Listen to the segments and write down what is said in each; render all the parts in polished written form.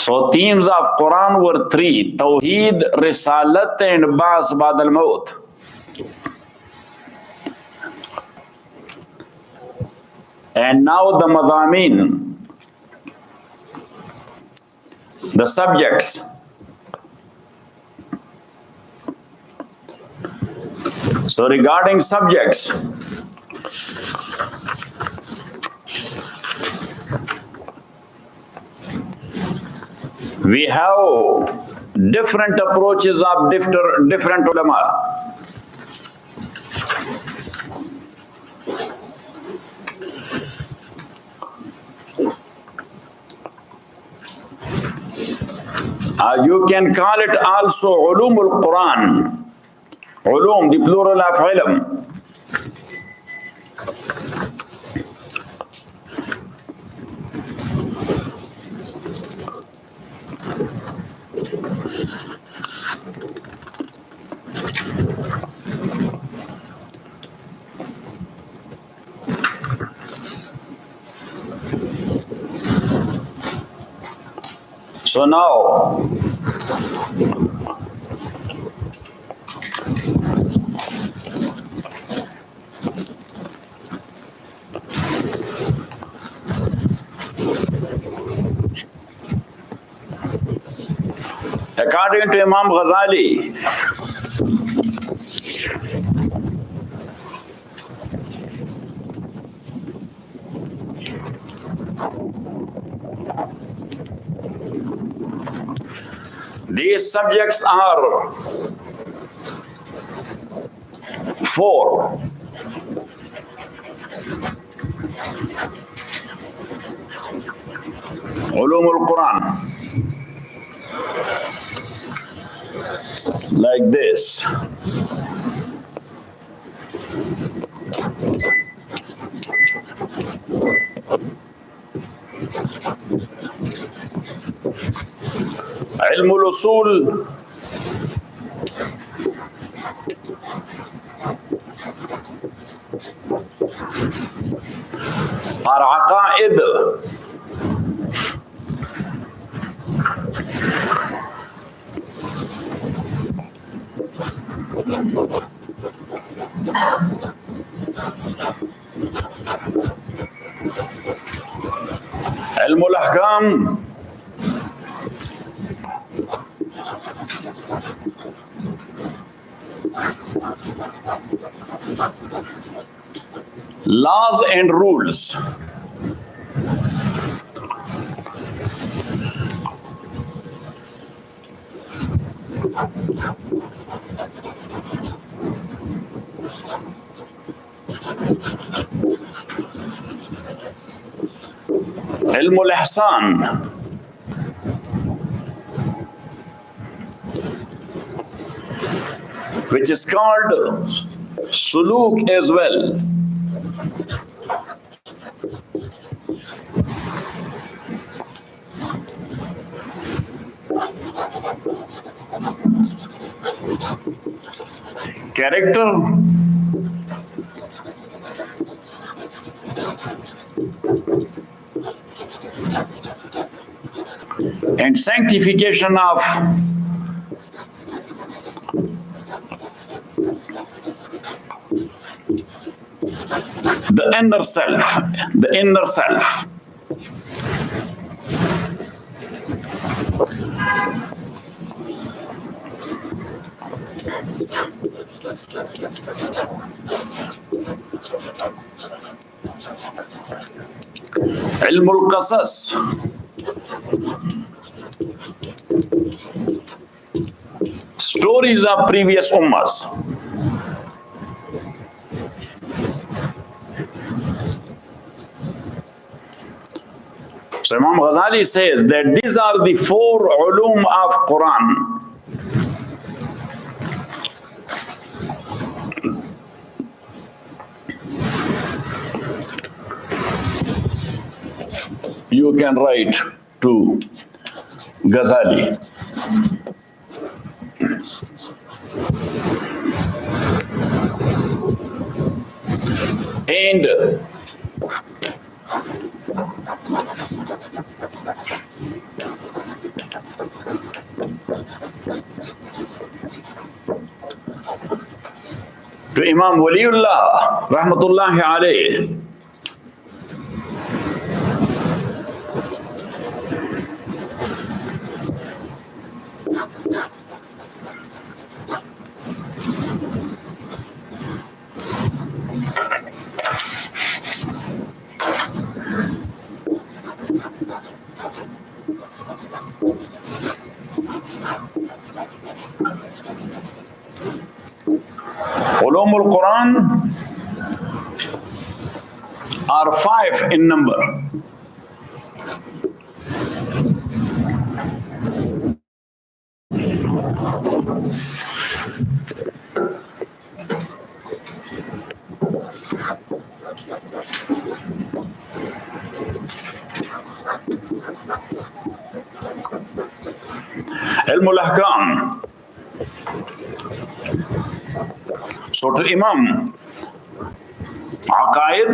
So themes of Quran were three: Tawheed, Risalat, and Bas Ba'd al-Maut. And now the madameen, the subjects. So regarding subjects, we have different approaches of different ulama. You can call it also ulumul Quran. Ulum, the plural of ilm. So now, according to Imam Ghazali, these subjects are four. Ulumul Quran, like this. Ilmul Usul, or Aqaid, Ilmul Ahkam, laws and rules. Ilmul Ihsan, which is called Suluk as well. Character, and sanctification of the inner self, the inner self. Ilmul Qasas, stories of previous ummas. So Imam Ghazali says that these are the four ulum of Quran. You can write to Ghazali. And to Imam Waliullah, rahmatullahi alayh. Ulum Ul Quran are 5 in number. Ilm al-Ahkam. So to Imam, Aqaid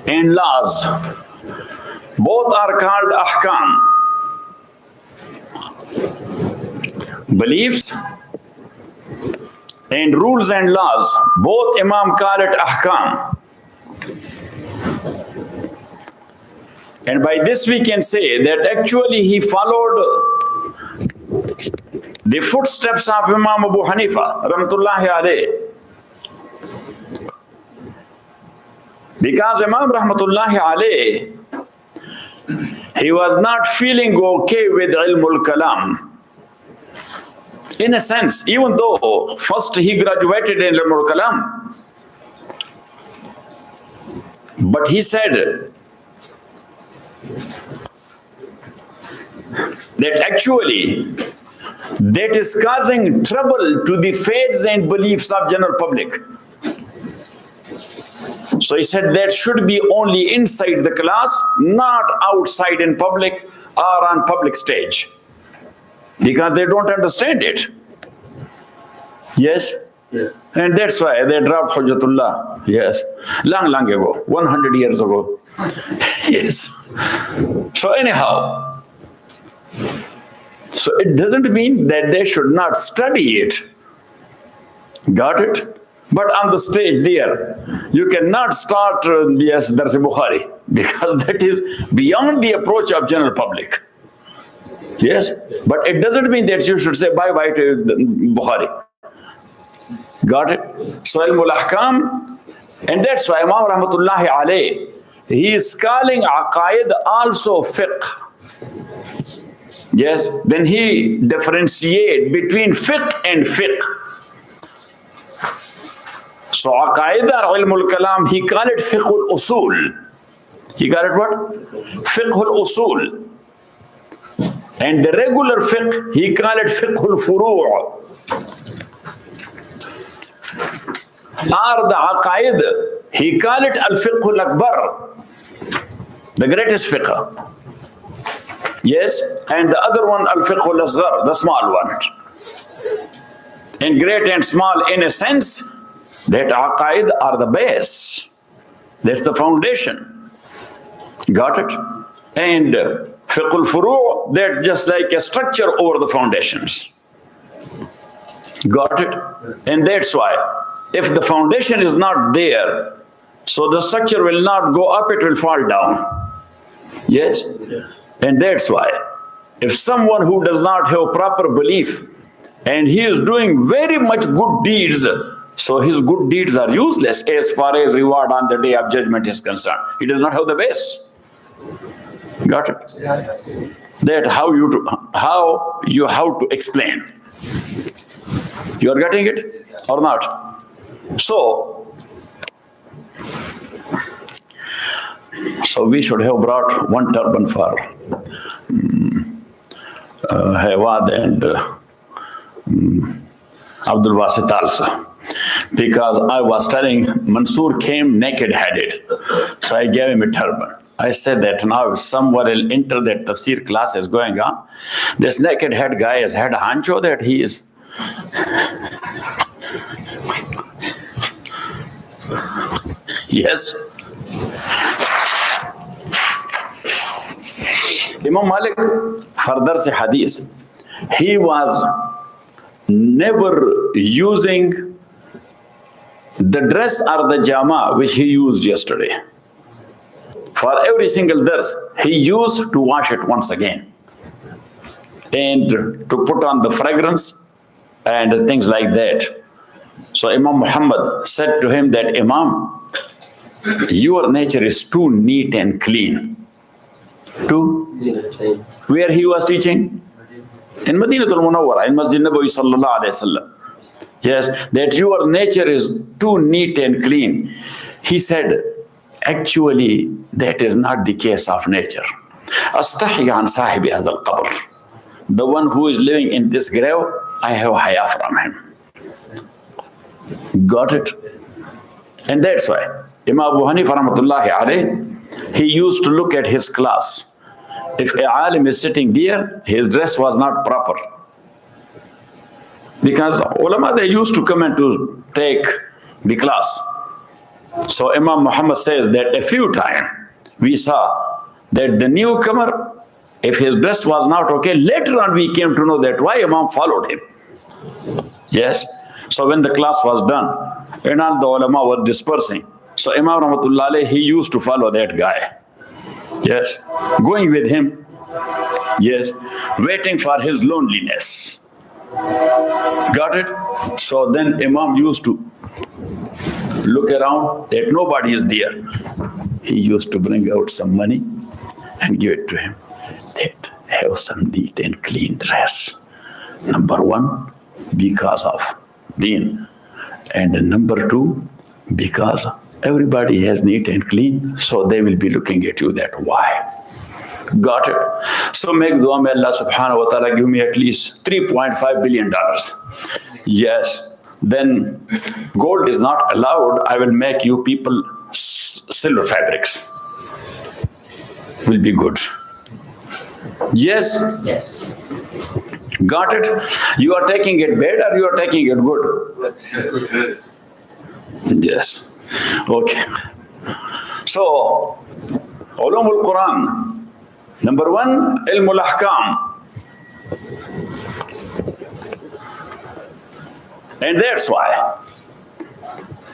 and laws, both are called Ahkam. Beliefs and rules and laws, both Imam call it Ahkam. And by this we can say that actually he followed the footsteps of Imam Abu Hanifa, rahmatullahi alayh. Because Imam rahmatullahi alayh, he was not feeling okay with ilmul kalam. In a sense, even though first he graduated in ilmul kalam, but he said that actually that is causing trouble to the faiths and beliefs of general public. So he said that should be only inside the class, not outside in public or on public stage, because they don't understand it. Yes? Yeah. And that's why they dropped Hujjatullah. Yes. Long ago, 100 years ago. Yes. So anyhow, so it doesn't mean that they should not study it. Got it? But on the stage there, you cannot start, yes, Dars Bukhari, because that is beyond the approach of general public. Yes? But it doesn't mean that you should say bye-bye to Bukhari. Got it? So Ilmul Ahkam, and that's why Imam Rahmatullahi alayh, he is calling Aqaid also fiqh. Yes, then he differentiate between fiqh and fiqh. So Aqaid or Ilmul Kalam, he call it fiqhul usul. He call it what? Fiqhul usul. And the regular fiqh, he call it fiqhul furu'. Or the Aqaid, he call it al-fiqhul akbar, the greatest fiqh. Yes, and the other one al-fiqhul asghar, the small one. And great and small in a sense, that Aqaid are the base. That's the foundation. Got it? And fiqhul furu', that just like a structure over the foundations. Got it? And that's why, if the foundation is not there, so the structure will not go up, it will fall down. Yes? And that's why, if someone who does not have proper belief, and he is doing very much good deeds, so his good deeds are useless as far as reward on the day of judgment is concerned. He does not have the base. Got it? That how to explain. You are getting it or not? So we should have brought one turban for Hewad and Abdul Wasit also. Because I was telling Mansoor came naked-headed. So I gave him a turban. I said that now if someone will enter that tafsir class is going on, this naked-head guy has had a honcho that he is. Yes. Imam Imam Malik, further say hadith, he was never using the dress or the jama which he used yesterday. For every single dress, he used to wash it once again and to put on the fragrance and things like that. So Imam Muhammad said to him that, Imam, your nature is too neat and clean. Where he was teaching? In Madinatul Munawwara, in Masjid Nabawi sallallahu alayhi wasallam. Yes, that your nature is too neat and clean. He said, actually, that is not the case of nature. Astahi an sahibi hazal qabr. The one who is living in this grave, I have haya from him. Got it? And that's why Imam Abu Hanifa rahmatullahi alayhi, he used to look at his class. If a alim is sitting there, his dress was not proper. Because ulama, they used to come and to take the class. So Imam Muhammad says that a few times we saw that the newcomer, if his dress was not okay, later on we came to know that why Imam followed him. Yes. So when the class was done, and all the ulama were dispersing, so Imam Rahmatullah alayhi, he used to follow that guy. Yes. Going with him. Yes. Waiting for his loneliness. Got it? So then Imam used to look around that nobody is there. He used to bring out some money and give it to him. That have some neat and clean dress. Number one, because of deen. And number two, because everybody has neat and clean, so they will be looking at you that why. Got it? So make dua, may Allah subhanahu wa ta'ala give me at least $3.5 billion. Yes. Then gold is not allowed. I will make you people silver fabrics. Will be good. Yes? Yes. Got it? You are taking it bad or you are taking it good? Yes. Okay. So, Ulumul Quran. Number one, Ilmul Ahkam. And that's why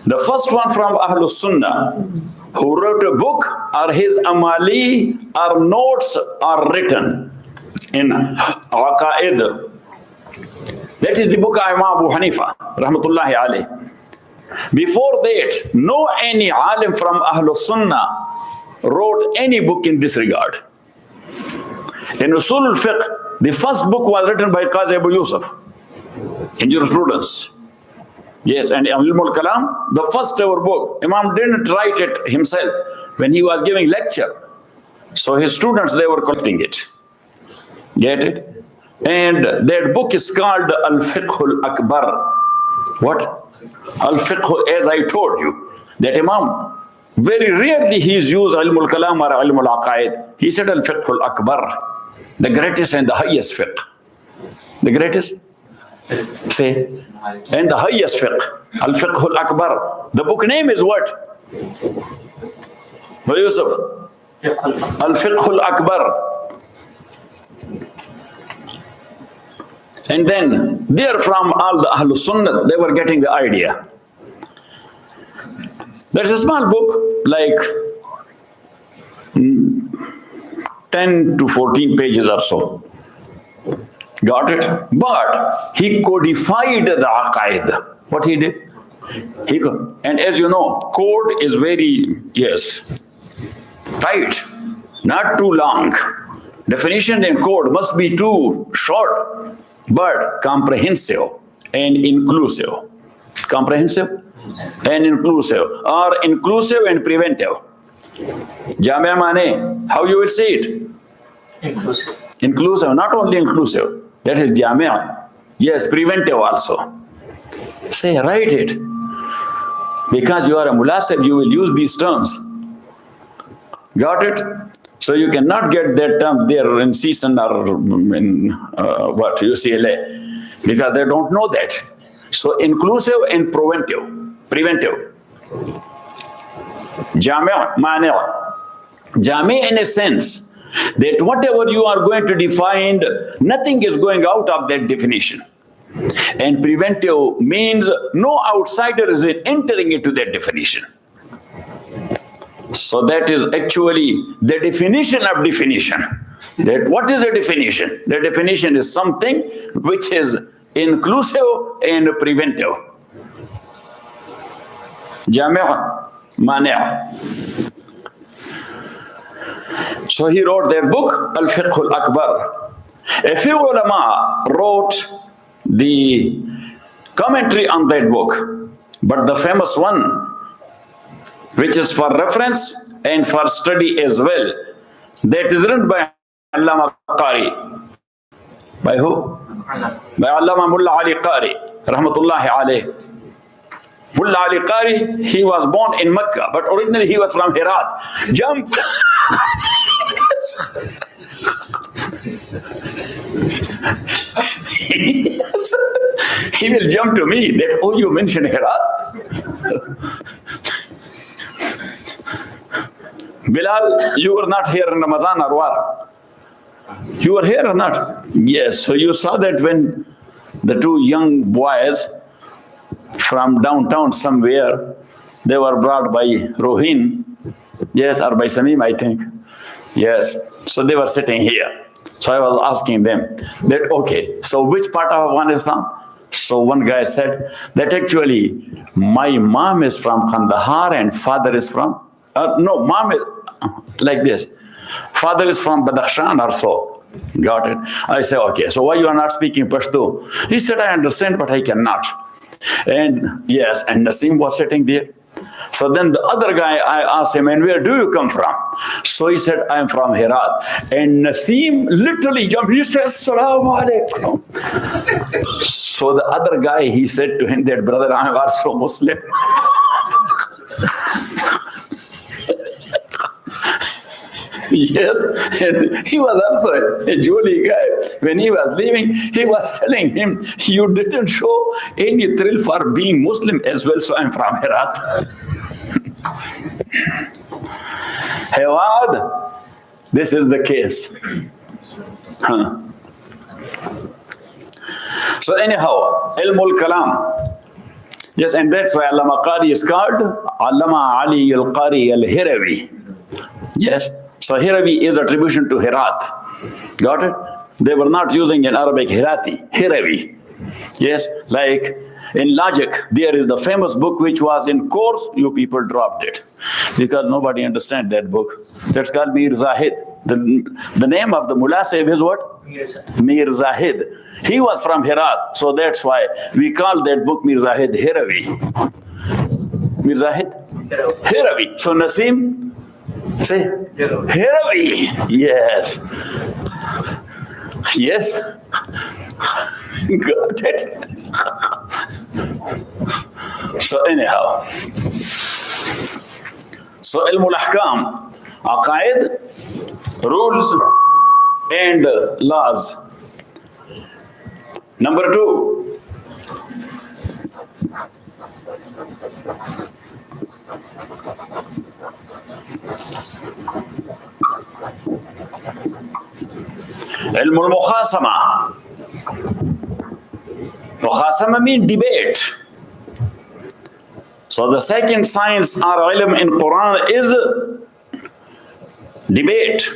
the first one from Ahlul Sunnah who wrote a book or his amali or notes are written in Aqaid. That is the book of Imam Abu Hanifa, rahmatullahi alayhi. Before that, no any alim from Ahlul Sunnah wrote any book in this regard. In Usul al-Fiqh, the first book was written by Qazi Abu Yusuf in jurisprudence. Yes, and Ilmul Kalam, the first ever book. Imam didn't write it himself when he was giving lecture. So his students, they were collecting it. Get it? And that book is called Al-Fiqh al-Akbar. What? Al-Fiqh, as I told you, that Imam, very rarely he is used Ilmul Kalam or Ilmul Aqaid. He said Al-Fiqh al-Akbar, the greatest and the highest fiqh. The greatest? Say, and the highest fiqh, Al-Fiqh al-Akbar. The book name is what? Yusuf? Al-Fiqh al-Akbar. And then, there from all the Ahlul Sunnah, they were getting the idea. There's a small book, like 10 to 14 pages or so. Got it? But he codified the aqaid. What he did? And as you know, code is very, yes, tight, not too long. Definition in code must be too short, but comprehensive and inclusive. Comprehensive and inclusive, or inclusive and preventive. Jamia mane, how you will see it? Inclusive. Inclusive, not only inclusive. That is Jamia. Yes, preventive also. Say, write it. Because you are a mulasib, you will use these terms. Got it? So you cannot get that term there in season or in UCLA, because they don't know that. So inclusive and preventive. Jamia, mane. Jami in a sense, that whatever you are going to define, nothing is going out of that definition. And preventive means no outsider is entering into that definition. So that is actually the definition of definition. That what is a definition? The definition is something which is inclusive and preventive. Jami' mani'. So he wrote that book, Al-Fiqh Al-Akbar. A few ulama wrote the commentary on that book, but the famous one, which is for reference and for study as well, that is written by Allama Qari. By who? By Allama Mulla Ali Qari, rahmatullahi alayh. Mulla Ali Qari, he was born in Mecca, but originally he was from Herat. Jump! He will jump to me that, oh, you mentioned Herat? Bilal, you were not here in Ramadan or what? You were here or not? Yes, so you saw that when the two young boys from downtown somewhere, they were brought by Rohin, yes, or by Samim, I think. Yes, so they were sitting here. So I was asking them that, okay, so which part of Afghanistan? So one guy said that actually my mom is from Kandahar and father is from, no, mom is like this. Father is from Badakhshan or so. Got it? I said, okay, so why you are not speaking Pashto? He said, I understand, but I cannot. And yes, and Nasim was sitting there. So then the other guy, I asked him, and where do you come from? So he said, I am from Herat. And Nasim literally jumped. He said, Assalamu alaikum. So the other guy, he said to him that, brother, I am also Muslim. Yes, and he was also a jolly guy. When he was leaving, he was telling him, you didn't show any thrill for being Muslim as well, so I'm from Herat. Hewad, this is the case. Huh. So anyhow, Ilmul Kalam. Yes, and that's why Allama Qari is called Allama Ali al-Qari al-Hirawi. Yes. So Hirawi is attribution to Herat. Got it? They were not using in Arabic Hirati, Hirawi. Yes, like in logic, there is the famous book which was in course, you people dropped it. Because nobody understands that book. That's called Mir Zahid. The name of the Mullah Sahib is what? Mir Zahid. He was from Herat, so that's why we call that book Mir Zahid Hirawi. Mir Zahid? Hirawi. So Nasim, say, Hirawi. Yes. Yes. Got it. So anyhow. So Ilmul Ahkam, Aqaid, rules and laws. Number 2. Ilmul Mukhasama. Mukhasama means debate. So the second science or ilm in Quran is debate.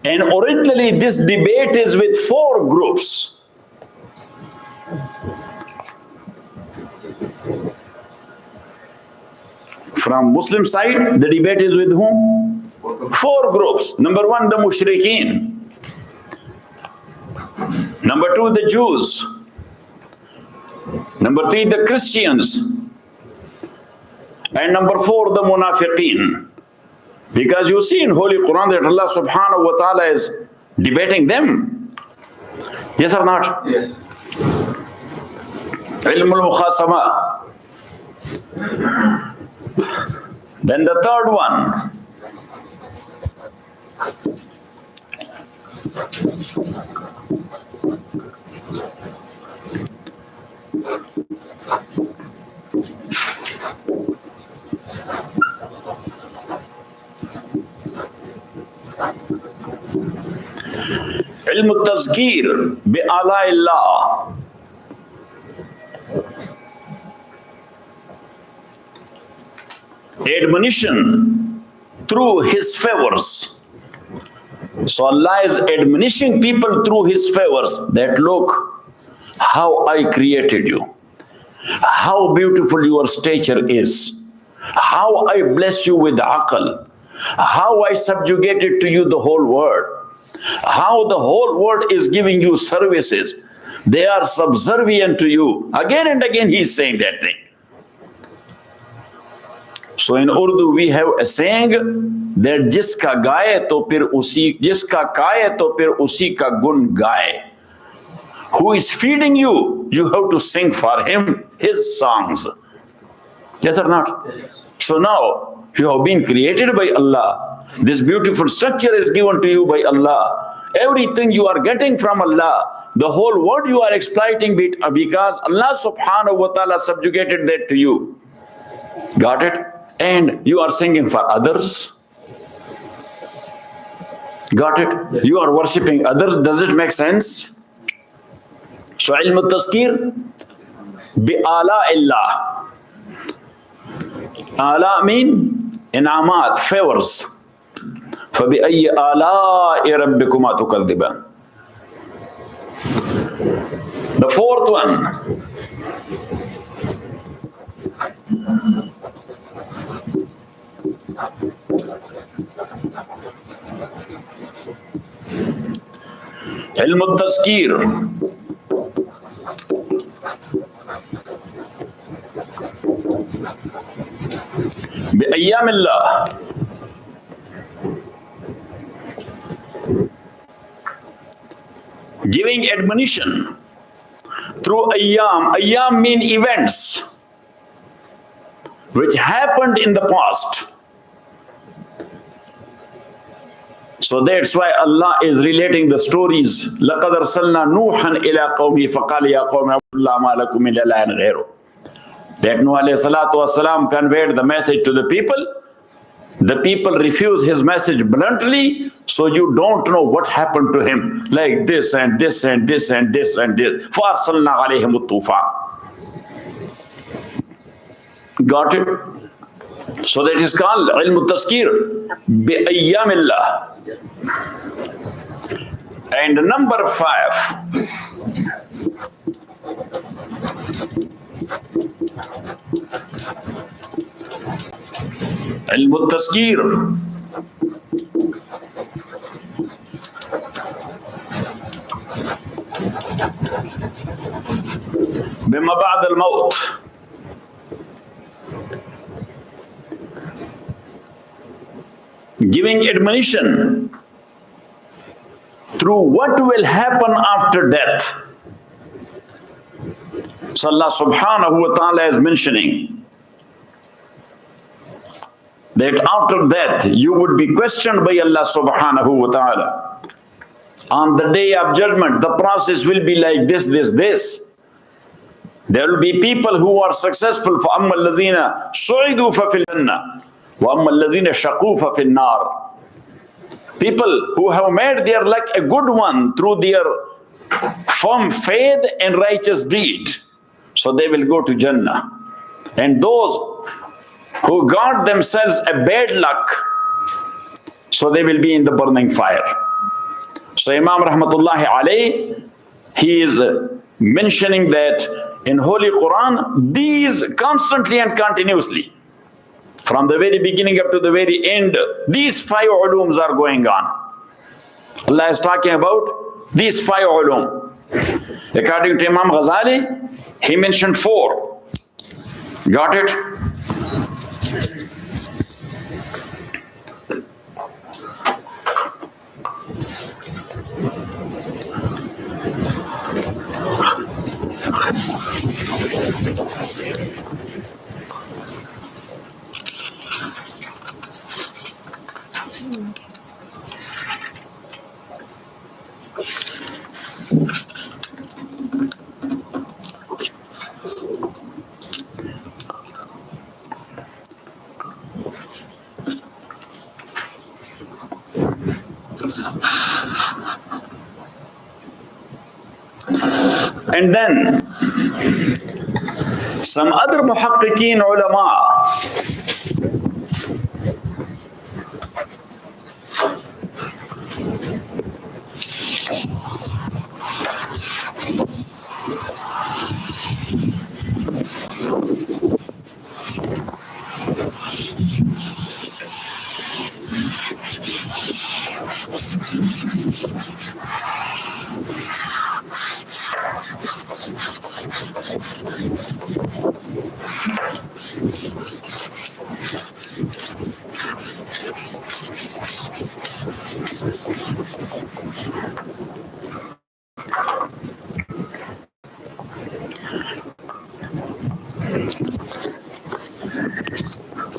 And originally this debate is with 4 groups. From Muslim side, the debate is with whom? 4 groups. Number 1, the Mushrikeen. Number 2, the Jews. Number 3, the Christians. And number 4, the Munafiqeen. Because you see in Holy Quran that Allah subhanahu wa ta'ala is debating them. Yes or not? Yes. Ilmul Mukhasama. Then the third one. Ilm al-tazkir bi-ala-illah. Admonition through His favors. So Allah is admonishing people through His favors that look how I created you, how beautiful your stature is, how I bless you with aql, how I subjugated to you the whole world, how the whole world is giving you services. They are subservient to you. Again and again He is saying that thing. So in Urdu we have a saying that jiska gaye to fir usi, jiska kaye to fir usi ka gun gaye. Who is feeding you, you have to sing for him his songs. Yes or not? Yes. So now you have been created by Allah. This beautiful structure is given to you by Allah. Everything you are getting from Allah. The whole world you are exploiting because Allah subhanahu wa ta'ala subjugated that to you. Got it? And you are singing for others. Got it? Yes. You are worshipping others. Does it make sense? So ilm al-tazkir bi-ala illah. Ala mean inamat, favors. فَبِأَيِّ آلَاءِ رَبِّكُمَا تُكَذِّبَانِ. The fourth one. Ilm al-tazkir bi-ayyam Allah. Giving admonition through ayyam. Ayyam mean events which happened in the past. So that's why Allah is relating the stories. لَقَدْ أَرْسَلْنَا نُوحًا إِلَىٰ قَوْمِهِ فَقَالَ يَا قَوْمِ اعْبُدُوا اللَّهَ مَا لَكُم مِّنْ إِلَٰهٍ غَيْرُهُ. That Nuh alayhi salatu wasalam conveyed the message to the people. The people refuse his message bluntly, so you don't know what happened to him. Like this and this and this and this and this. فَأَرْسَلْنَا عَلَيْهِمُ الطُّوفَانَ. Got it? So that is called ilm al-tazkir bi-ayyam Allah. And number 5. Ilm al-tazkir bima ba'd al-maut. Giving admonition through what will happen after death. So Allah subhanahu wa ta'ala is mentioning that after death you would be questioned by Allah subhanahu wa ta'ala. On the day of judgment, the process will be like this, this, this. There will be people who are successful. فَأَمَّا الَّذِينَ سُعِدُوا فَفِي الْجَنَّةِ وَأَمَّا الَّذِينَ شَقُوا فَفِي النَّارِ. People who have made their luck a good one through their firm faith and righteous deed, so they will go to Jannah. And those who got themselves a bad luck, so they will be in the burning fire. So Imam Rahmatullahi alayhi, he is mentioning that in Holy Quran, these constantly and continuously, from the very beginning up to the very end, these 5 ulums are going on. Allah is talking about these 5 ulum. According to Imam Ghazali, he mentioned 4. Got it? And then some other muhaqqiqeen ulama,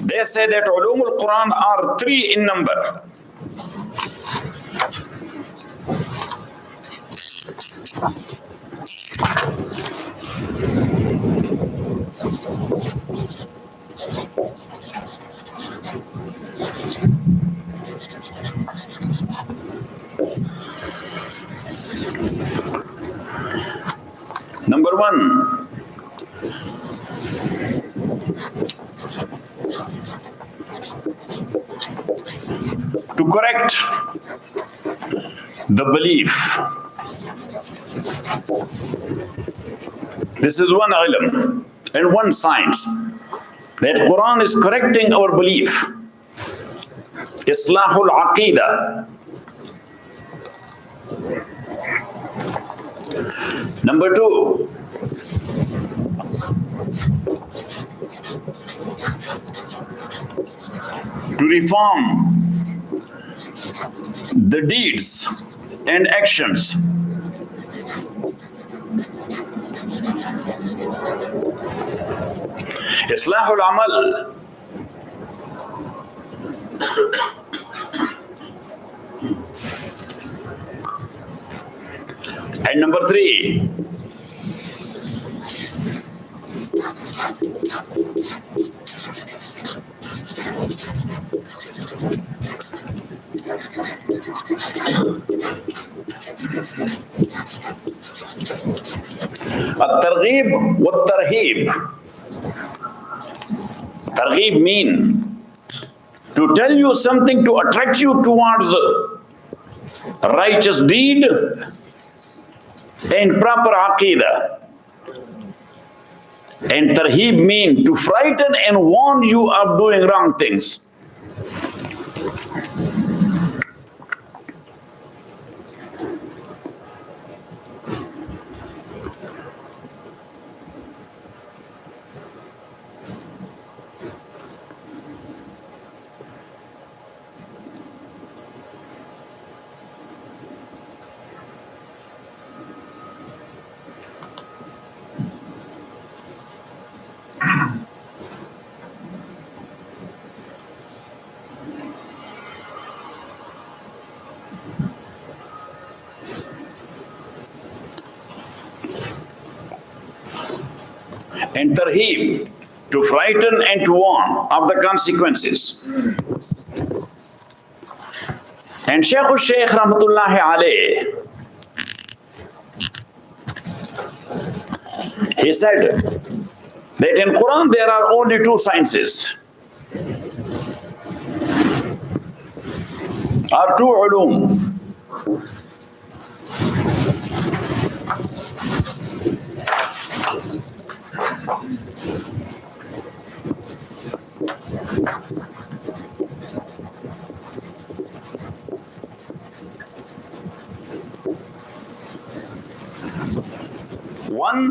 they say that ulumul Quran are 3 in number. Number 1, to correct the belief. This is one ilm and one science, that Quran is correcting our belief. Islahul Aqidah. Number 2, to reform the deeds and actions. Islahul Amal. And number 3, at-targhib wat-tarhib. Targhib mean to tell you something to attract you towards righteous deed and proper aqidah. And tarhib mean to frighten and warn you of doing wrong things. And tarhib, to frighten and to warn of the consequences. And Shaykh al-Shaykh Rahmatullahi alayh, he said that in Quran there are only 2 sciences, or 2 ulum. One,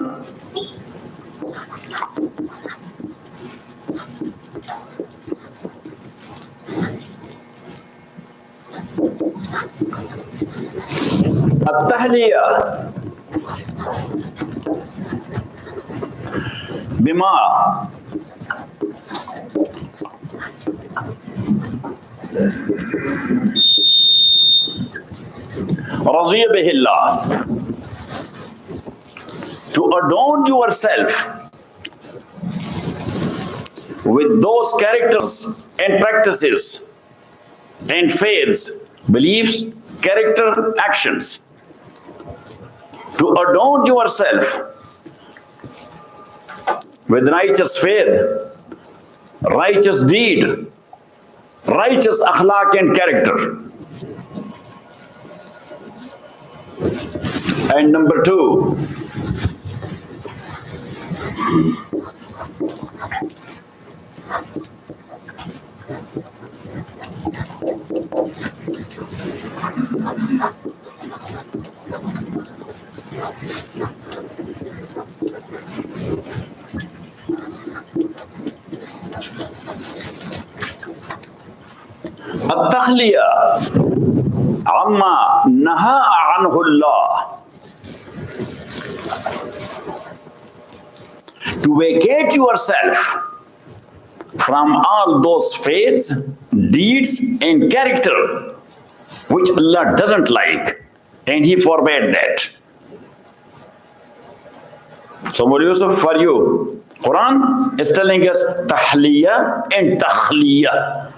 at-tahliya bima radiya bihi Allah, to adorn yourself with those characters and practices and faiths, beliefs, character, actions to adorn yourself with righteous faith, righteous deed, righteous akhlaq and character. And number two, التخلية عما نهى عنه الله. To vacate yourself from all those faiths, deeds, and character which Allah doesn't like, and He forbade that. So, Mawlana Yusuf, for you, Quran is telling us tahliya and takhliya.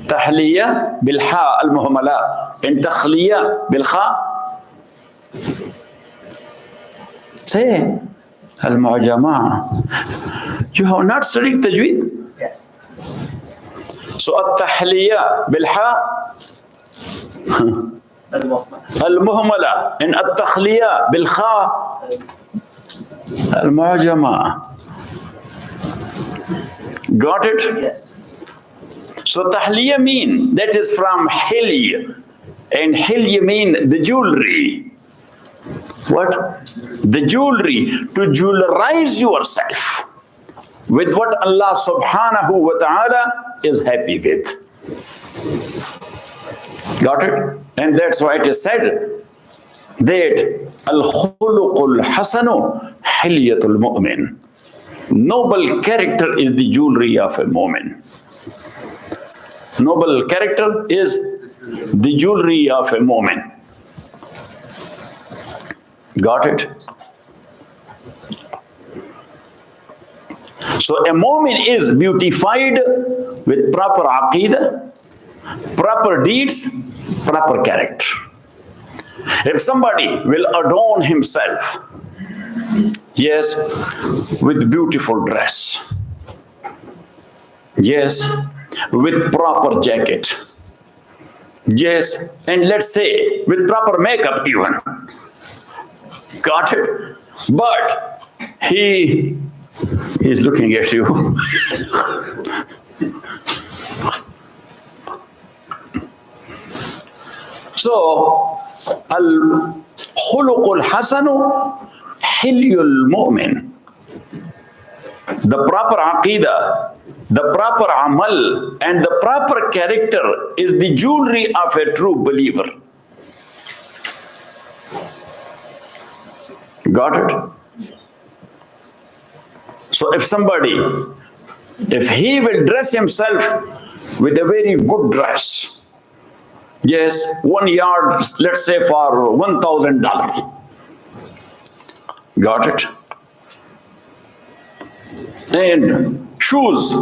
Tahliya bil ha al muhammala and takhliya bil kha. Say al mu'jama. You have not studied tajweed? Yes. So at tahliya bil ha al muhammala and at takhliya bil kha al mu'jama. Got it? Yes. So tahliya mean, that is from hilya, and hilya mean the jewelry. What? The jewelry, to jewelerize yourself with what Allah subhanahu wa ta'ala is happy with. Got it? And that's why it is said that al-khuluqul hasanu hilyatul mu'min. Noble character is the jewelry of a mu'min. Noble character is the jewelry of a mu'min. Got it? So a mu'min is beautified with proper aqidah, proper deeds, proper character. If somebody will adorn himself, yes, with beautiful dress, yes, with proper jacket, yes, and let's say with proper makeup even. Got it? But he is looking at you. So, al-khuluqul hasanu hilyul mu'min. The proper aqidah, the proper amal, and the proper character is the jewelry of a true believer. Got it? So if somebody, if he will dress himself with a very good dress, yes, 1 yard, let's say for $1,000. Got it? And shoes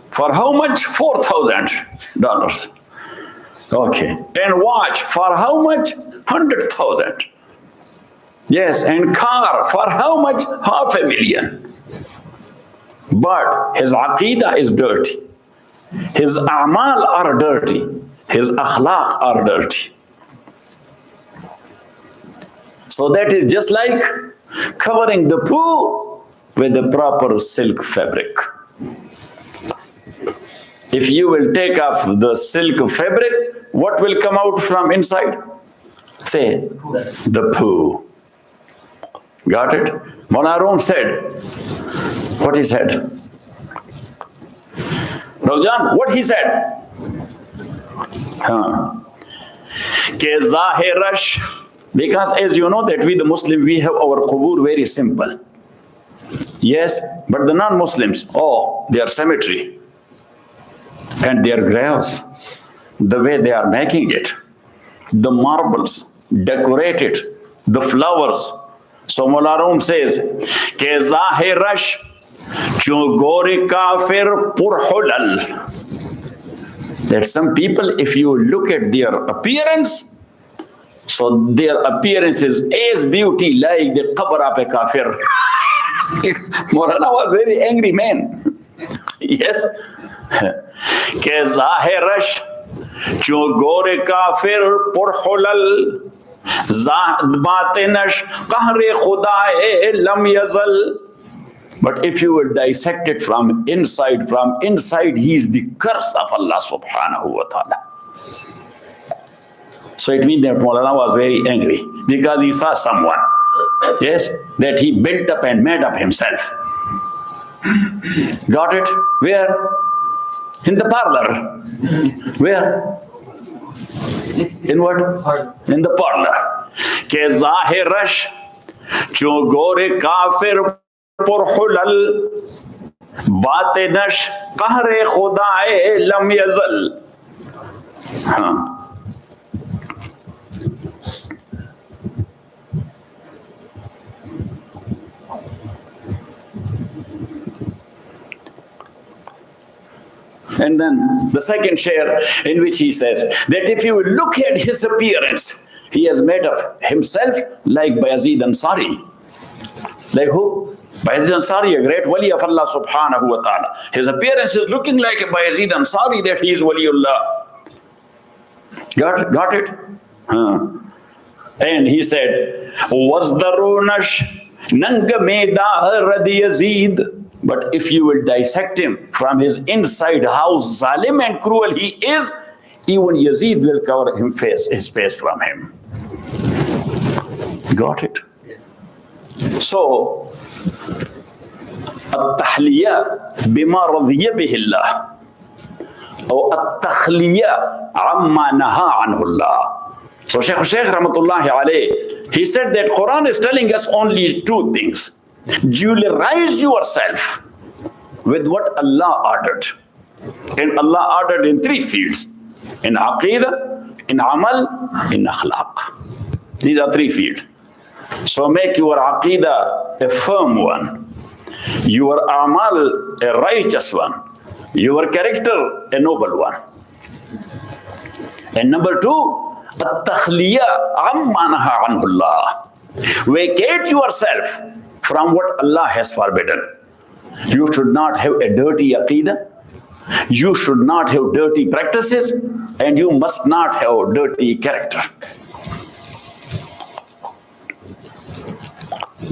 for how much? $4,000. Okay. And watch for how much? 100,000. Yes, and car for how much? $500,000. But his aqidah is dirty. His a'mal are dirty. His akhlaq are dirty. So that is just like covering the poo with the proper silk fabric. If you will take off the silk fabric, what will come out from inside? Say, the poo. Got it? Mawlana said, what he said? Raujan, what he said? Ke zahirash. Because as you know that we the Muslim, we have our qubur very simple. Yes, but the non-Muslims, oh, their cemetery and their graves, the way they are making it, the marbles, decorated, the flowers. So Mawlana says, Ke zahirash chu gori kafir purhulal. That some people, if you look at their appearance, So their appearance is as beauty like the qabr of a kafir. Maulana was very angry man. Yes. Ke zahirash jo gore kafir purhulal batinash qahre khudae lam yazal. But if you will dissect it from inside, he is the curse of Allah subhanahu wa ta'ala. So it means that Maulana was very angry because he saw someone, yes, that he built up and made up himself. Got it? Where? In the parlor. Where? In what? In the parlor. Ke zahirash jo gore kafir purhulal batinash qahre khudae lam yazal. And then the second share in which he says that if you look at his appearance, he has made up himself like Bayazid Ansari. Like who? Bayazid Ansari, a great wali of Allah subhanahu wa ta'ala. His appearance is looking like a Bayazid Ansari, that he is waliullah. Got it? And he said, وَازْدَرُونَشْ نَنْغَ مَيْدَا رَدِ يَزِيدٍ. But if you will dissect him from his inside, how zalim and cruel he is, even Yazid will cover his face from him. Got it? So, التحلية بما رضي به الله أو التخلية عما نهى عنه الله. So Shaykh Rahmatullahi alayh, he said that Quran is telling us only two things. Jewelerize yourself with what Allah ordered. And Allah ordered in three fields: in aqidah, in amal, in akhlaq. These are three fields. So make your aqidah a firm one, your amal a righteous one, your character a noble one. And number two, at-takhliya amma naha anhu Allah. Vacate yourself from what Allah has forbidden. You should not have a dirty aqidah, you should not have dirty practices, and you must not have dirty character.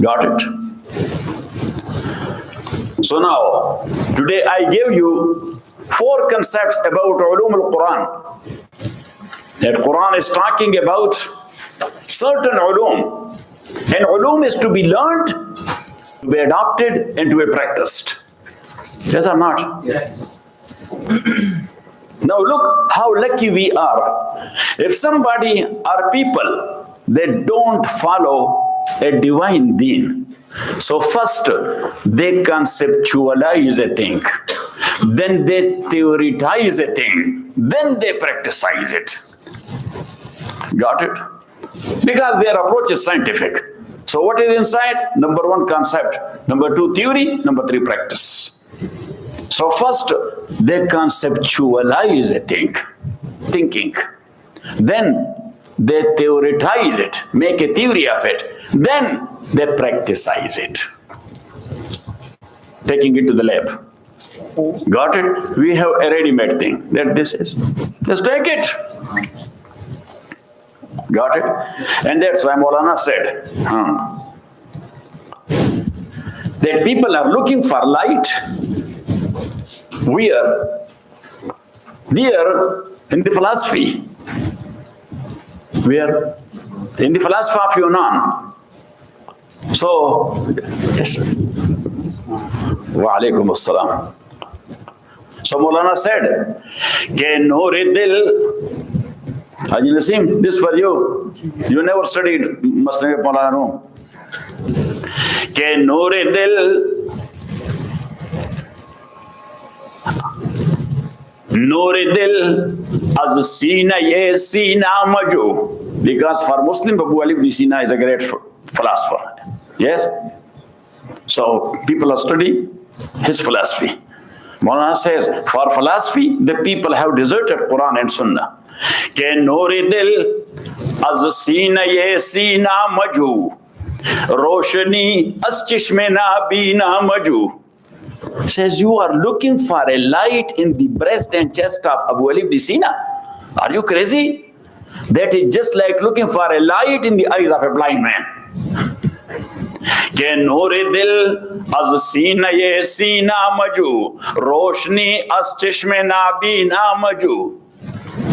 Got it? So now, today I gave you 4 concepts about ulum al-Quran. That Quran is talking about certain ulum. And ulum is to be learned, to be adopted, and to be practiced. Yes or not? Yes. Now look how lucky we are. If somebody or people, they don't follow a divine deen. So first, they conceptualize a thing. Then they theorize a thing. Then they practicize it. Got it? Because their approach is scientific. So what is inside? Number 1, concept. Number 2, theory. Number 3, practice. So first, they conceptualize a thing, thinking. Then they theorize it, make a theory of it. Then they practicize it, taking it to the lab. Got it? We have a ready-made thing that this is. Just take it. Got it? And that's why Maulana said that people are looking for light. We are there in the philosophy. We are in the philosophy of Yunnan. So, yes. Wa alaikum assalam. So Maulana said, Ke Noor Dil. Haji Nasim, this for you. You never studied Masnad Maulana no. Ke Noor Dil. Noor Dil az Sina ye Sina Maju. Because for Muslim, Abu Ali ibn Sina is a great philosopher. Yes? So people are studying his philosophy. Maulana says, for philosophy, the people have deserted Quran and Sunnah. Ke Noor Dil az sina ye sina maju, roshni as chishme na bina maju. Says, you are looking for a light in the breast and chest of Abu Ali ibn Sina. Are you crazy? That is just like looking for a light in the eyes of a blind man. Ke noore dil az sina ye sina maju, roshni as chishme na bina maju.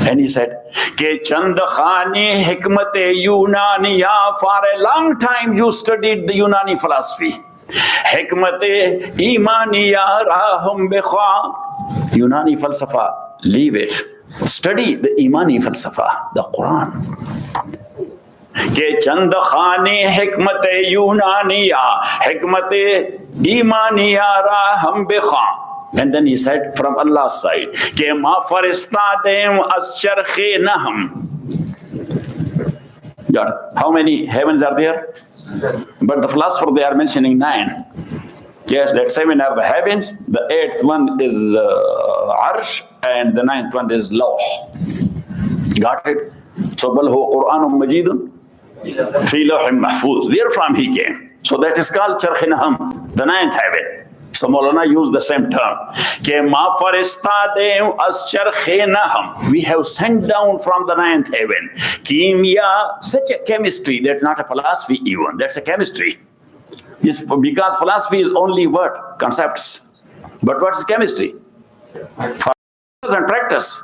And he said, Ke chand khani hikmate Yunaniya, for a long time you studied the Unani philosophy. Hikmate imaniya rahum bekha. Unani falsafa, leave it. Study the Imani falsafa, the Quran. Ke chand khani hikmate Yunaniya, hikmate imaniya rahum bekha. And then he said from Allah's side, Ke ma faristadem as charkhe naham. How many heavens are there? But the philosophers, they are mentioning 9. Yes, that 7 are the heavens, the 8th one is Arsh, and the 9th one is Lawh. Got it? So, bal huwa Quranun Majidun fi lawhin mahfuz. Therefrom he came. So that is called Charkh Naham, the 9th heaven. So Maulana used the same term. Ke ma faristadem as charkhe naham. We have sent down from the 9th heaven. Kimya, such a chemistry, that's not a philosophy even, that's a chemistry. Yes, because philosophy is only what? Concepts. But what is chemistry? And practice.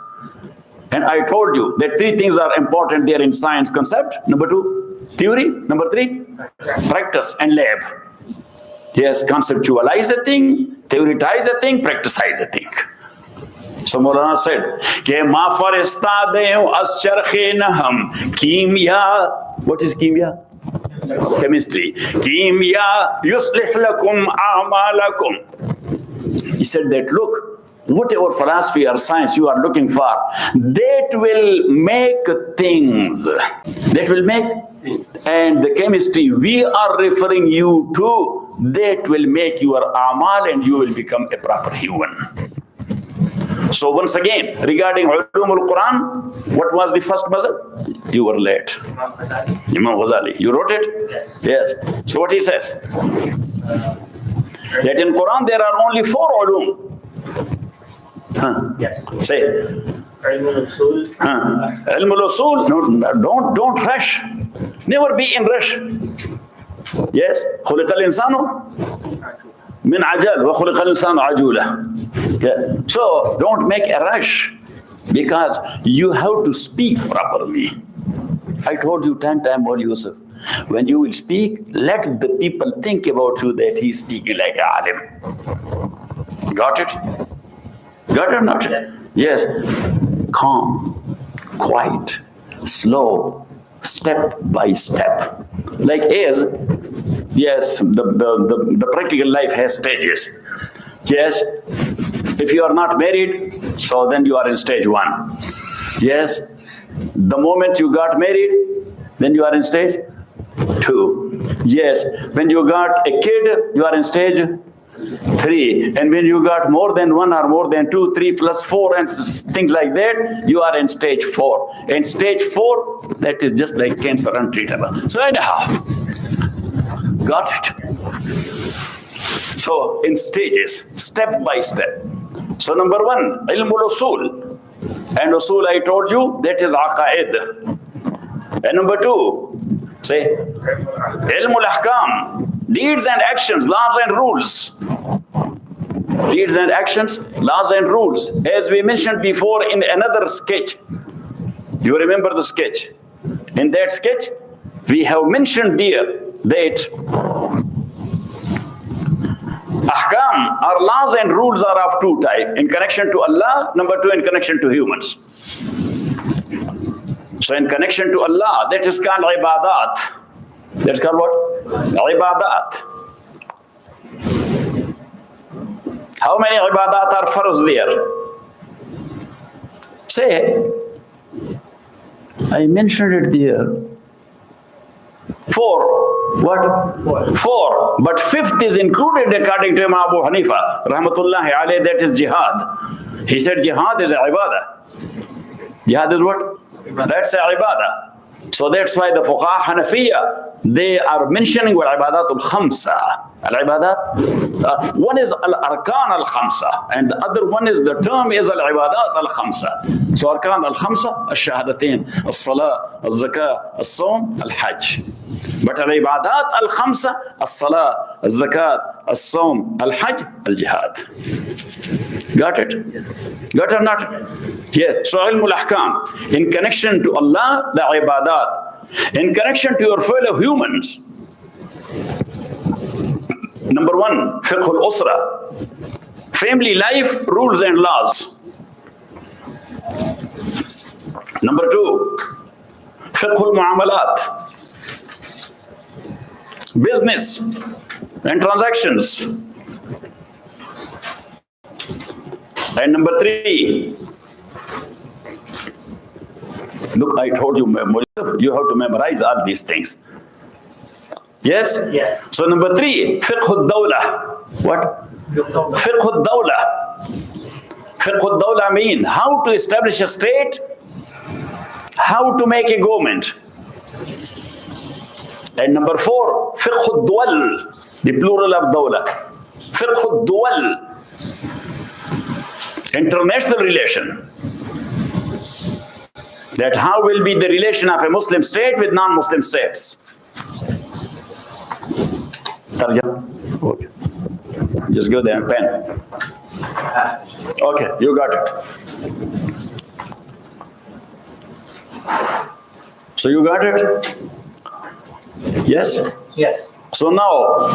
And I told you that 3 things are important there in science: concept, number 2, theory, number 3, practice and lab. Yes, conceptualize a thing, theorize a thing, practicize a thing. So Maulana said, Ke ma faristadem as charkhe naham, kimya. What is kimya? Chemistry. Kimya yuslih lakum a'malakum. He said that, look, whatever philosophy or science you are looking for, that will make things. That will make. And the chemistry we are referring you to, that will make your amal and you will become a proper human. So once again, regarding Ulum Ul Quran, what was the first mazhab? You were late. Imam Ghazali. You wrote it? Yes. Yes. So what he says? That in Quran there are only 4 ulum. Yes. Say. Ilm al-Usul. Ilm al-Usul. No, don't rush. Never be in rush. Yes. خلق الإنسان من عجل وخلق الإنسان عجولة. Okay. So don't make a rush, because you have to speak properly. I told you 10 times, Maulana Yusuf, when you will speak, let the people think about you that he is speaking like an alim. Got it? Got it or not? Yes. Yes. Calm, quiet, slow, step by step. Like as, yes, the practical life has stages. Yes, if you are not married, so then you are in stage 1. Yes, the moment you got married, then you are in stage 2. Yes, when you got a kid, you are in stage 3. And when you got more than 1 or more than 2, 3 plus 4 and things like that, you are in stage 4. And stage 4, that is just like cancer untreatable. So anyhow, got it? So in stages, step by step. So number 1, ilmul usul. And usul, I told you, that is aqaid. And number 2, say, ilmul ahkam, deeds and actions, laws and rules. Deeds and actions, laws and rules. As we mentioned before in another sketch. You remember the sketch? In that sketch, we have mentioned there that ahkam or laws and rules are of 2 types. In connection to Allah, number 2, in connection to humans. So in connection to Allah, that is called ibadat. That's called what? Ibadat. How many ibadat are farz there? Say, I mentioned it there. 4. What? 4. But 5th is included according to Imam Abu Hanifa, rahmatullahi alayhi, that is jihad. He said jihad is a ibadah. Jihad is what? That's a ibadah. So that's why the Fuqaha Hanafiya, they are mentioning al-ibadat al-khamsa. Al-ibadat, one is al-arkan al-khamsa, and the other one is, the term is al-ibadat al-khamsa. So arkan al-khamsa, al-shahadatain, al-salah, al-zakah, al-sawm, al-hajj. But al-ibadat al-khamsa, al-salah, al-zakat, al-sawm, al-hajj, al-jihad. Got it? Got it or not? Yes. So ilmul ahkam, in connection to Allah, the ibadat, in connection to your fellow humans. Number one, fiqh al-usra, family life, rules and laws. Number two, fiqh al-muamalat, business and transactions. And number three, look, I told you, you have to memorize all these things. Yes? Yes. So number three, fiqh al-dawla. What? Fiqh al-dawla. Fiqh al-dawla mean how to establish a state, how to make a government. And number four, fiqh al-duwal, the plural of dawla. Fiqh al-duwal, international relation. That how will be the relation of a Muslim state with non-Muslim states. Okay. Just go there, pen. Okay, you got it. So you got it? Yes? Yes. So now,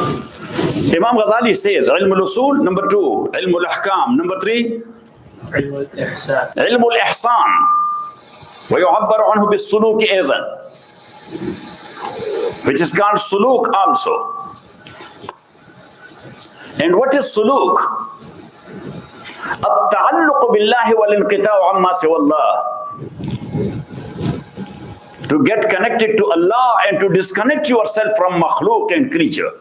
Imam Ghazali says, ilm al-usul, number two, ilm al-ahkam, number three, علم الإحسان. علم الإحسان ويعبر عنه بالسلوك أيضا, which is called suluk also. And what is suluk? التعلق بالله والانقطاع عما سوى الله. To get connected to Allah and to disconnect yourself from makhluk and creature.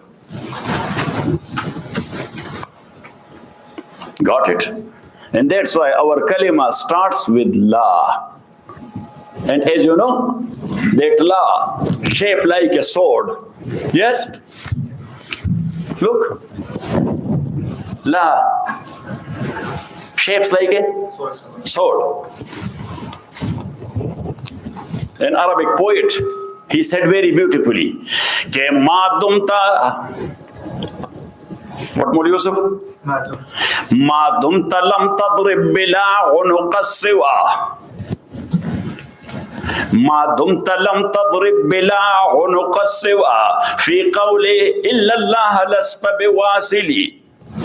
Got it? And that's why our kalima starts with la. And as you know, that la, shaped like a sword. Yes? Look. La, shapes like a sword. An Arabic poet, he said very beautifully, Ke ma dumta, what more Yusuf? Ma dumta lam tadrib bila unuqa siwa. Ma dumta lam tadrib bila unuqa siwa. Fi qawli illa Allah lasta biwasili.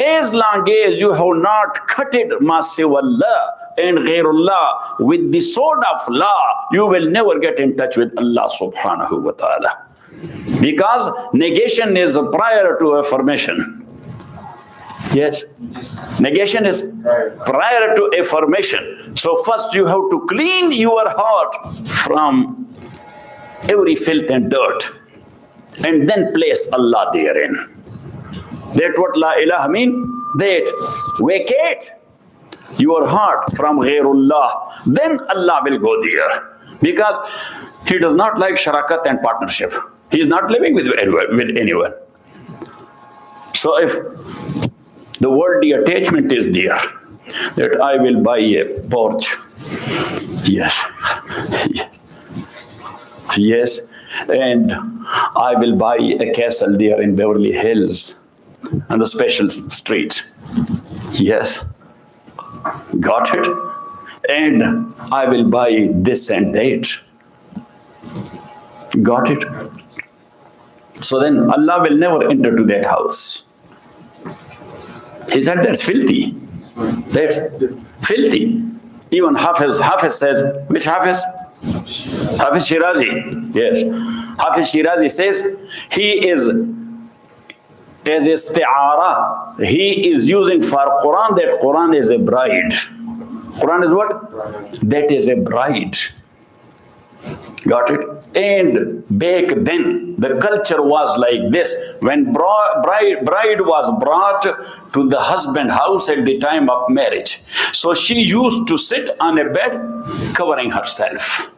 As long as you have not cutted ma siwallah and ghairullah with the sword of law, you will never get in touch with Allah subhanahu wa ta'ala. Because negation is prior to affirmation. Yes? Negation is prior to affirmation. So first you have to clean your heart from every filth and dirt and then place Allah therein. That's what la ilaha mean. That vacate your heart from ghairullah, then Allah will go there. Because He does not like sharakat and partnership. He is not living with anyone. So if the worldly attachment is there, that I will buy a Porsche, yes, yes, and I will buy a castle there in Beverly Hills on the special street, yes, got it, and I will buy this and that, got it. So then Allah will never enter to that house. He said that's filthy. That's filthy. Even Hafiz says, which Hafiz? Hafiz Shirazi. Yes. Hafiz Shirazi says he is as isti'ara. He is using for Quran that Quran is a bride. Quran is what? That is a bride. Got it? And back then, the culture was like this. When bride was brought to the husband house at the time of marriage, so she used to sit on a bed covering herself.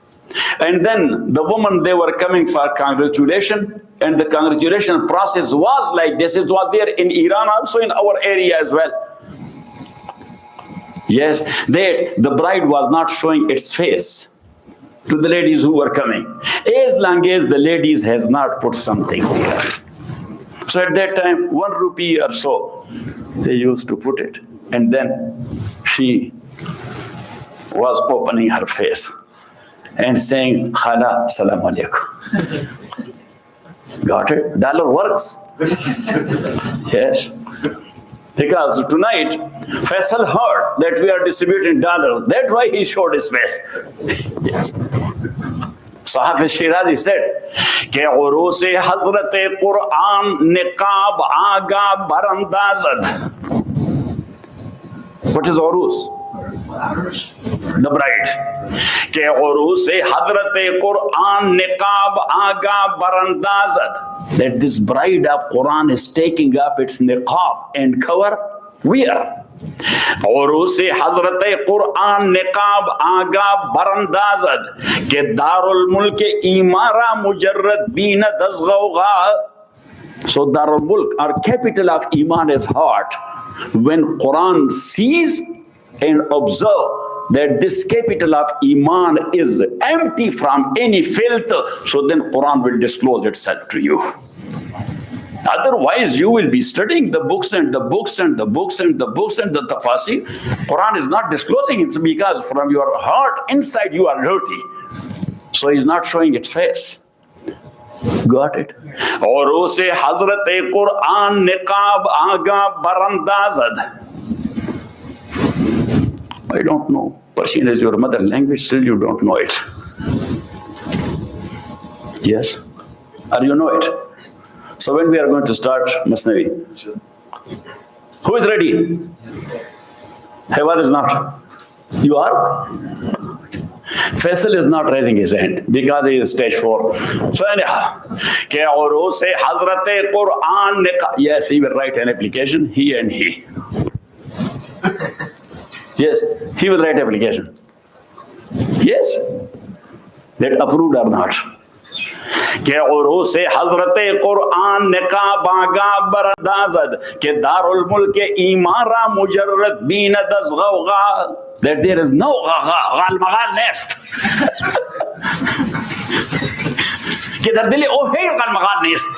And then the woman, they were coming for congratulation, and the congratulation process was like this. It was there in Iran, also in our area as well. Yes, that the bride was not showing its face to the ladies who were coming, as long as the ladies has not put something there. So at that time, 1 rupee or so, they used to put it. And then she was opening her face and saying, Khala, salam alaikum. Got it? Dollar works. Yes. Because tonight, Faisal heard that we are distributing dollars. That's why he showed his face. Yes. Sahaf Shirazi said, Ke urus Hazrat Quran niqab aga barandazad. What is urus? The bride. Ke urus Hazrat Quran niqab aga barandazad. That this bride of Quran is taking up its niqab and cover. Where? उरूस हजरत कुरान निकाब आगा बरंदाजद के दारुल मुल्क इमारा मुजर्रद बीन दज़गौगा. So Darul Mulk, our capital of Iman, is heart. When Quran sees and observe that this capital of Iman is empty from any filth, so then Quran will disclose itself to you. Otherwise, you will be studying the books and the books and the books and the books and the tafsir. Quran is not disclosing it because from your heart inside you are dirty. So he's not showing its face. Got it? Aur use Hazrat Quran niqab aga barandazad. I don't know. Persian is your mother language, still you don't know it. Yes? Or you know it? So when we are going to start Masnavi? Who is ready? Haywan is not. You are? Faisal is not raising his hand because he is stage 4. So anyhow, Ke urus Hazrat Quran niqab. Yes, he will write an application, he and he. Yes, he will write application. Yes, that approved or not. के उरूस हजरत कुरान निकाब आगा बरदाजद के दारुल मुल्क इमारा मुजर्रद बीन दज़गौगा. That there is no gal magal nest. के दर दिले ओ है gal magal nest.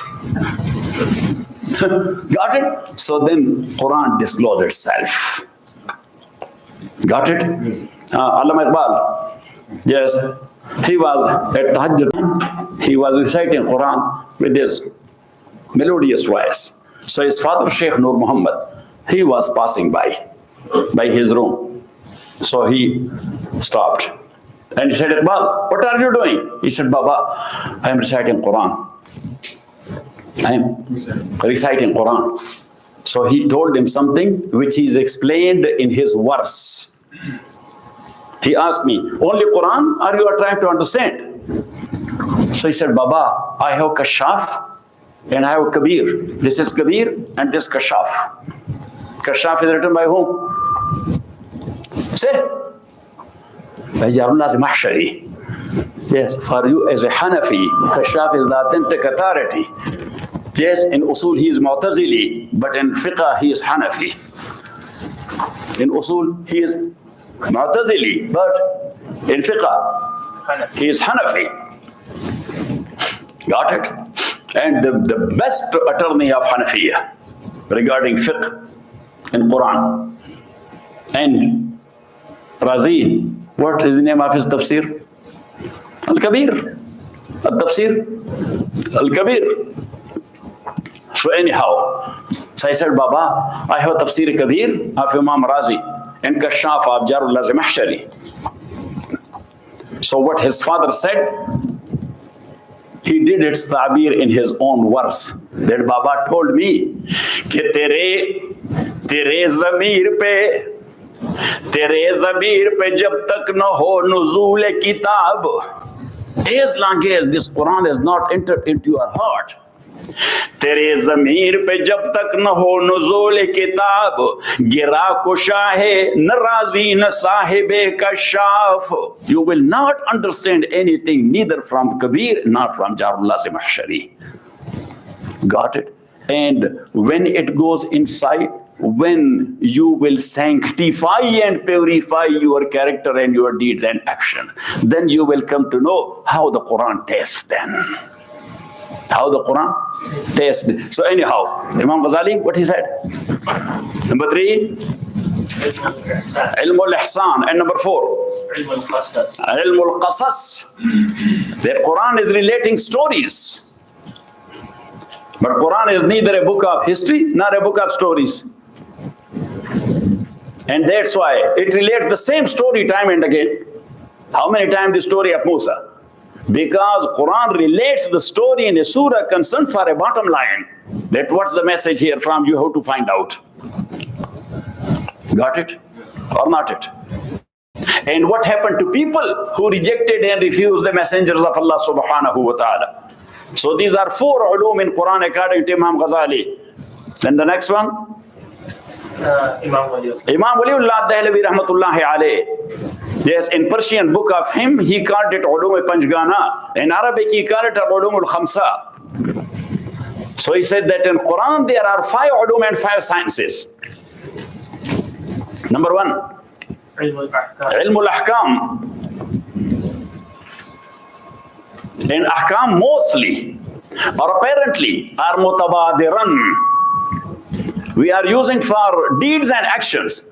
Got it? So then Quran discloses itself. Got it? Allama Iqbal. Yes. He was at Tahajjud, he was reciting Quran with his melodious voice. So his father, Sheikh Nur Muhammad, he was passing by his room. So he stopped. And he said, Iqbal, what are you doing? He said, Baba, I am reciting Quran. I am reciting Quran. So he told him something which is explained in his verse. He asked me, only Quran or you are trying to understand? So he said, Baba, I have Kashaf and I have Kabir. This is Kabir and this Kashaf. Kashaf is written by whom? Say. By Jarul Lazim Mahshari. Yes, for you as a Hanafi, Kashaf is the authentic authority. Yes, in Usul he is Mu'tazili, but in Fiqh he is Hanafi. In Usul he is Mu'tazili, but in fiqh, he is Hanafi. Got it? And the best attorney of Hanafiya regarding fiqh in Quran. And Razi, what is the name of his tafsir? Al-Kabir. Al-Tafsir. Al-Kabir. So anyhow, so I said, Baba, I have Tafsir Kabir of Imam Razi and Kashaf of Jarul Lazim Mahshari. So what his father said, he did its ta'bir in his own verse. That Baba told me, कि तेरे ज़मीर पे जब तक न हो नुज़ूल किताब, as long as this Quran has not entered into your heart, तेरे ज़मीर पे जब तक न हो नुज़ूल किताब, गिरा कुशाहे न राज़ी न साहिबे कशाफ. You will not understand anything neither from Kabir nor from Jarullah Mahshari. Got it? And when it goes inside, when you will sanctify and purify your character and your deeds and action, then you will come to know how the Quran tastes then. How the Quran tastes. So anyhow, Imam Ghazali, what he said? Number 3, Ilm al-Ihsan. And number 4, Ilm al-Qasas. The Quran is relating stories. But Quran is neither a book of history nor a book of stories. And that's why it relates the same story time and again. How many times the story of Musa? Because Quran relates the story in a surah concerned for a bottom line. That what's the message here from, you have to find out. Got it? Or not it? And what happened to people who rejected and refused the messengers of Allah subhanahu wa ta'ala? So these are 4 ulum in Quran according to Imam Ghazali. Then the next one? Imam Waliullah Dahlavi rahmatullahi alayh. Yes, in Persian book of him, he called it Ulum Panjgana. In Arabic, he called it Ulum al-Khamsa. So he said that in Quran, there are 5 ulum and 5 sciences. Number 1, Ilm al-Ahkam. And Ahkam mostly, or apparently, are mutabadiran. We are using for deeds and actions.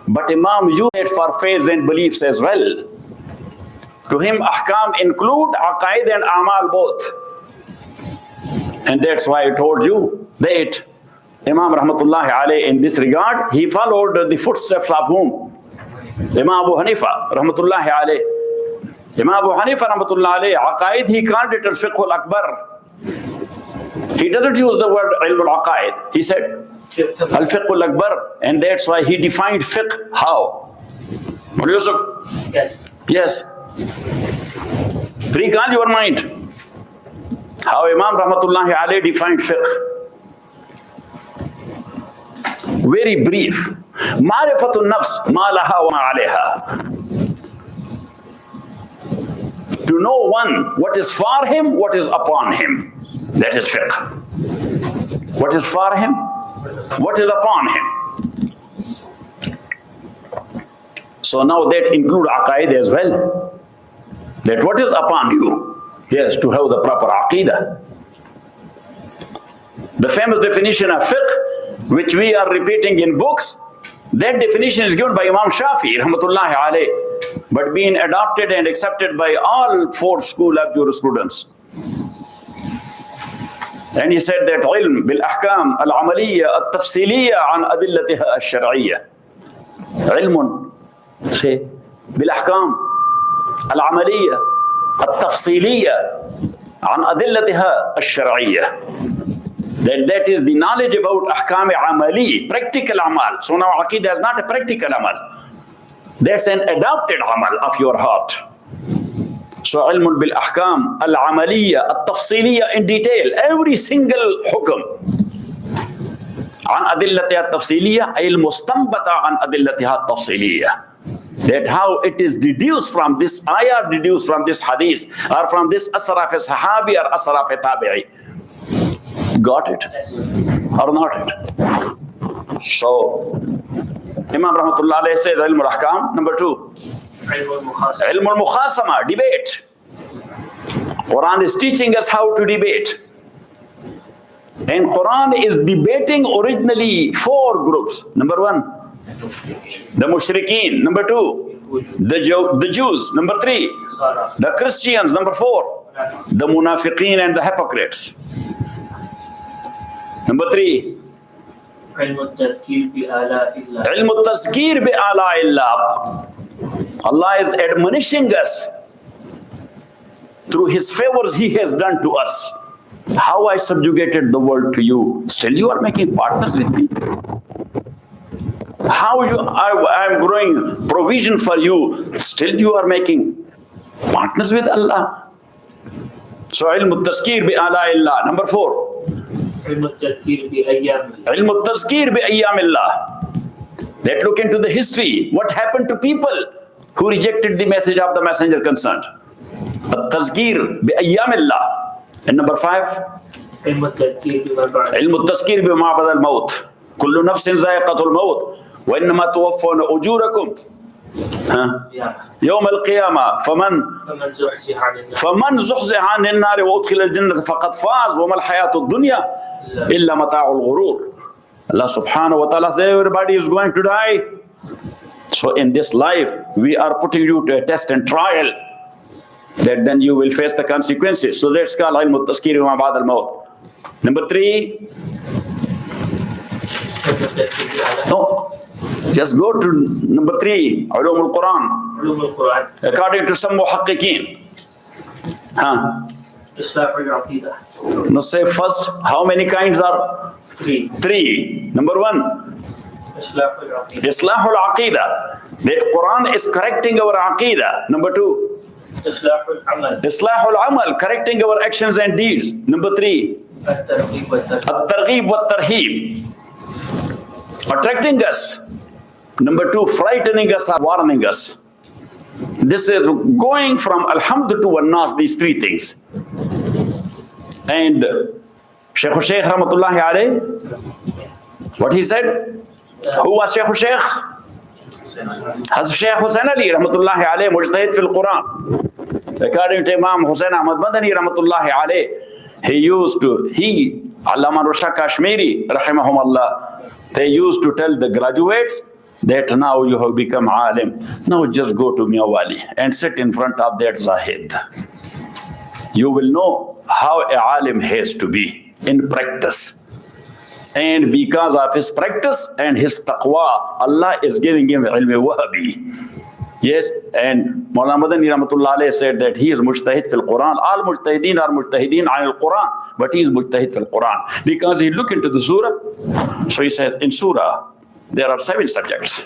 But Imam used it for faith and beliefs as well. To him, ahkam include aqaid and amal both. And that's why I told you that Imam Rahmatullahi alayhi in this regard, he followed the footsteps of whom? Imam Abu Hanifa Rahmatullahi alayhi. Imam Abu Hanifa Rahmatullahi alayhi, aqaid, he called it al-fiqh al-akbar. He doesn't use the word ilm al-aqaid. He said al-fiqh al-akbar, and that's why he defined fiqh. How? What Yusuf? Yes. Yes. Recall your mind. How Imam Rahmatullahi alayhi defined fiqh. Very brief. Ma'rifatun nafs ma laha wa ma alayha. To know one, what is for him, what is upon him. That is fiqh. What is for him? What is upon him? So now that include aqaid as well. That what is upon you? Yes, to have the proper aqidah. The famous definition of fiqh, which we are repeating in books, that definition is given by Imam Shafi, rahmatullahi alayh, but being adopted and accepted by all 4 schools of jurisprudence. And he said that ilm bil ahkam al amaliyya al tafsiliyya an adillatiha al shar'iyya. Ilmun, say, bil ahkam al amaliyya al tafsiliyya an adillatiha al shar'iyya. That is the knowledge about ahkam amali, practical amal. So now aqidah is not a practical amal. That's an adopted amal of your heart. So ilmun bil ahkam al amaliyya al tafsiliyya in detail, every single hukum. An adillatiha al tafsiliyya ay al mustanbata an adillatiha al tafsiliyya. That how it is deduced from this ayah, deduced from this hadith, or from this asar of a sahabi or asar of a tabi'i. Got it? Or not it? So, Imam Rahmatullah alayhi says, Ilm al-Ahkam. Number 2, Ilm al-Mukhasama, debate. Quran is teaching us how to debate. And Quran is debating originally 4 groups. Number 1, the Mushrikeen. Number 2, the Jews. Number 3, the Christians. Number 4, the Munafiqeen and the hypocrites. Number 3, علم التذكير بآلاء الله. علم التذكير بآلاء الله. Allah is admonishing us through His favors He has done to us. How I subjugated the world to you. Still you are making partners with me. How I am growing provision for you. Still you are making partners with Allah. So ilm al-tazkir bi ala-illah. Number 4. علم التذكير بأيام الله. Ilm al-tazkir bi ayyamillah. Let's look into the history. What happened to people who rejected the message of the messenger concerned? Al-tazkir bi ayyamillah. And number 5. علم التذكير بما بعد. علم التذكير بما بعد الموت. كل نفس ذائقة الموت وإنما توفون أجوركم يوم القيامة فمن زحزح عن النار وأدخل الجنة فقد فاز وما الحياة الدنيا إلا متاع الغرور. Allah subhanahu wa ta'ala says everybody is going to die. So in this life we are putting you to a test and trial that then you will face the consequences. So that's called ilm al-tazkir bima ba'd al-maut. Number 3. No, just go to number 3, Ulum al-Quran. According to some muhaqqiqeen. No, say first, how many kinds are? 3. Number 1, Islahul Aqidah. That Quran is correcting our Aqidah. Number 2, Islahul Amal, correcting our actions and deeds. Number 3, At-Targhib wa Tarheeb, attracting us. Number 2, frightening us or warning us. This is going from Alhamd to An-Nas, these 3 things. And Shaykh Rahmatullahi alayh, what he said? Who was Shaykh? Has Shaykh Hussain Ali Rahmatullahi alayh, Mujtahid fil Quran. According to Imam Hussain Ahmad Madani Rahmatullahi alayh, Allama Rusha Kashmiri Rahimahumullah, they used to tell the graduates that now you have become alim. Now just go to Miyawali and sit in front of that Zahid. You will know how a alim has to be in practice. And because of his practice and his taqwa, Allah is giving him ilm wahabi. Yes, and Mawlana Madani Rahmatullah alayhi said that he is mujtahid fil Quran. All mujtahideen are mujtahideen al Quran, but he is mujtahid fil Quran. Because he looked into the surah, so he says, in surah, there are 7 subjects.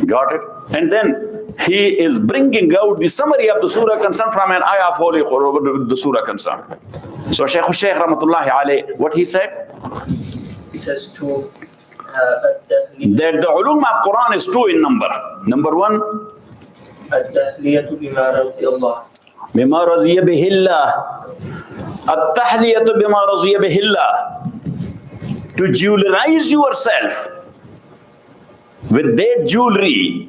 Got it? And then he is bringing out the summary of the surah concerned from an ayah of Holy Quran, the surah concerned. So Shaykh Rahmatullahi alayhi, what he said? He says to that the ulum of Quran is 2 in number. Number 1, التحلية بما رضي الله. بما رضي به الله. التحلية بما رضي به الله. To jewelerize yourself with that jewelry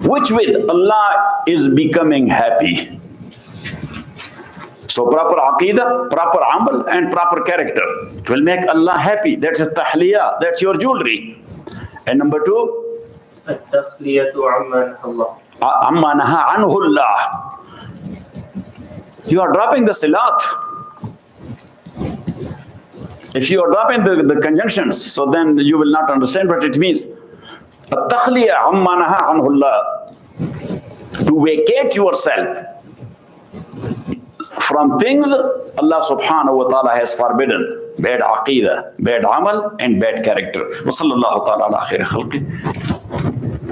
which with Allah is becoming happy. So proper aqidah, proper amal and proper character will make Allah happy. That's a tahliya, that's your jewelry. And number 2, التخلية عما نهى الله. عما نهى عنه الله. You are dropping the silat. If you are dropping the conjunctions, so then you will not understand what it means. التخلية عما نهى عنه الله. To vacate yourself from things Allah subhanahu wa ta'ala has forbidden. Bad aqidah, bad amal and bad character. Wa sallallahu ta'ala ala khairi khalqi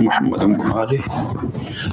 Muhammadun wa alihi.